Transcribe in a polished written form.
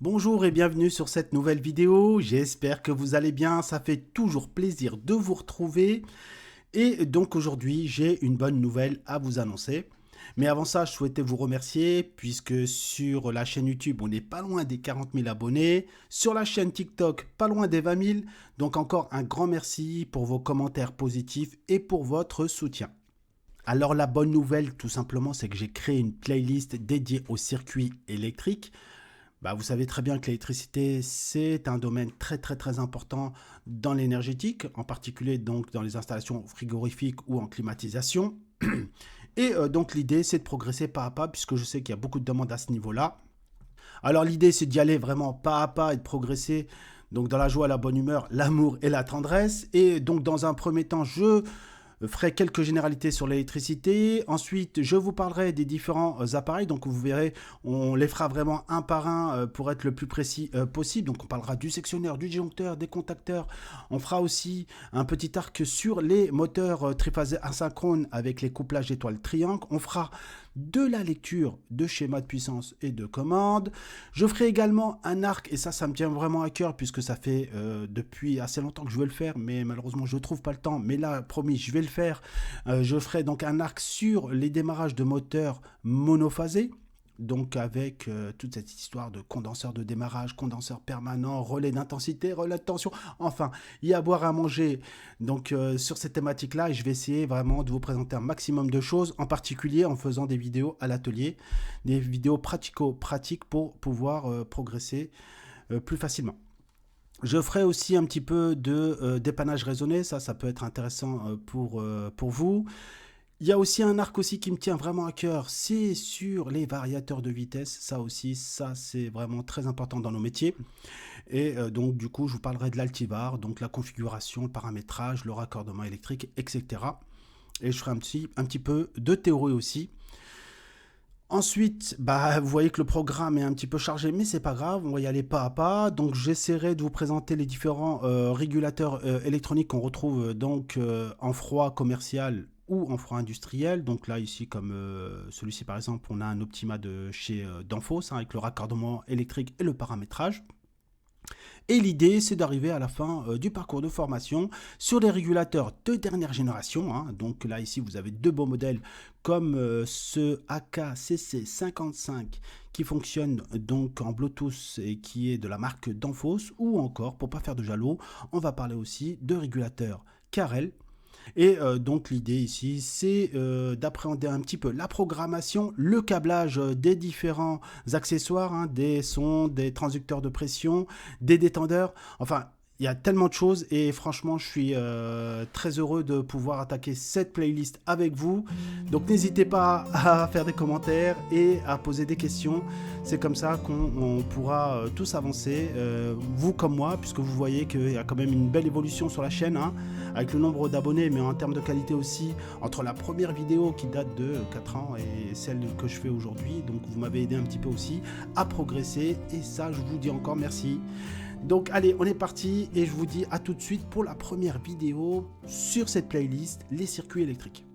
Bonjour et bienvenue sur cette nouvelle vidéo, j'espère que vous allez bien, ça fait toujours plaisir de vous retrouver. Et donc aujourd'hui, j'ai une bonne nouvelle à vous annoncer. Mais avant ça, je souhaitais vous remercier puisque sur la chaîne YouTube, on n'est pas loin des 40 000 abonnés. Sur la chaîne TikTok, pas loin des 20 000. Donc encore un grand merci pour vos commentaires positifs et pour votre soutien. Alors la bonne nouvelle, tout simplement, c'est que j'ai créé une playlist dédiée au circuit électrique. Vous savez très bien que l'électricité, c'est un domaine très important dans l'énergétique, en particulier donc dans les installations frigorifiques ou en climatisation. Et donc l'idée, c'est de progresser pas à pas, puisque je sais qu'il y a beaucoup de demandes à ce niveau-là. Alors l'idée, c'est d'y aller vraiment pas à pas et de progresser donc dans la joie, la bonne humeur, l'amour et la tendresse. Et donc dans un premier temps, je ferai quelques généralités sur l'électricité. Ensuite, je vous parlerai des différents appareils. Donc, vous verrez, on les fera vraiment un par un pour être le plus précis possible. Donc, on parlera du sectionneur, du disjoncteur, des contacteurs. On fera aussi un petit arc sur les moteurs triphasés asynchrones avec les couplages étoiles triangle. On fera de la lecture de schémas de puissance et de commandes. Je ferai également un arc, et ça me tient vraiment à cœur puisque ça fait depuis assez longtemps que je veux le faire, mais malheureusement je ne trouve pas le temps. Mais là, promis, je vais le faire. Je ferai donc un arc sur les démarrages de moteurs monophasés. Donc avec toute cette histoire de condenseur de démarrage, condenseur permanent, relais d'intensité, relais de tension, enfin, il y a à boire à manger donc sur cette thématique-là, et je vais essayer vraiment de vous présenter un maximum de choses, en particulier en faisant des vidéos à l'atelier, des vidéos pratico-pratiques pour pouvoir progresser plus facilement. Je ferai aussi un petit peu de dépannage raisonné, ça peut être intéressant pour vous. Il y a aussi un arc aussi qui me tient vraiment à cœur, c'est sur les variateurs de vitesse. Ça aussi, c'est vraiment très important dans nos métiers. Et donc du coup, je vous parlerai de l'altivar, donc la configuration, le paramétrage, le raccordement électrique, etc. Et je ferai un petit peu de théorie aussi. Ensuite, vous voyez que le programme est un petit peu chargé, mais c'est pas grave, on va y aller pas à pas. Donc j'essaierai de vous présenter les différents régulateurs électroniques qu'on retrouve donc en froid commercial ou en froid industriel. Donc là ici comme celui-ci par exemple, on a un Optima de chez Danfoss avec le raccordement électrique et le paramétrage. Et l'idée, c'est d'arriver à la fin du parcours de formation sur des régulateurs de dernière génération. Donc là, ici, vous avez deux beaux modèles comme ce AKCC55 qui fonctionne donc en Bluetooth et qui est de la marque Danfoss, ou encore, pour ne pas faire de jaloux, on va parler aussi de régulateurs Carel. Et donc l'idée ici, c'est d'appréhender un petit peu la programmation, le câblage des différents accessoires, des sons, des transducteurs de pression, des détendeurs, enfin il y a tellement de choses et franchement je suis très heureux de pouvoir attaquer cette playlist avec vous. Donc n'hésitez pas à faire des commentaires et à poser des questions. C'est comme ça qu'on pourra tous avancer, vous comme moi, puisque vous voyez qu'il y a quand même une belle évolution sur la chaîne, avec le nombre d'abonnés, mais en termes de qualité aussi, entre la première vidéo qui date de 4 ans et celle que je fais aujourd'hui. Donc vous m'avez aidé un petit peu aussi à progresser et ça je vous dis encore merci. Donc allez, on est parti et je vous dis à tout de suite pour la première vidéo sur cette playlist, les circuits électriques.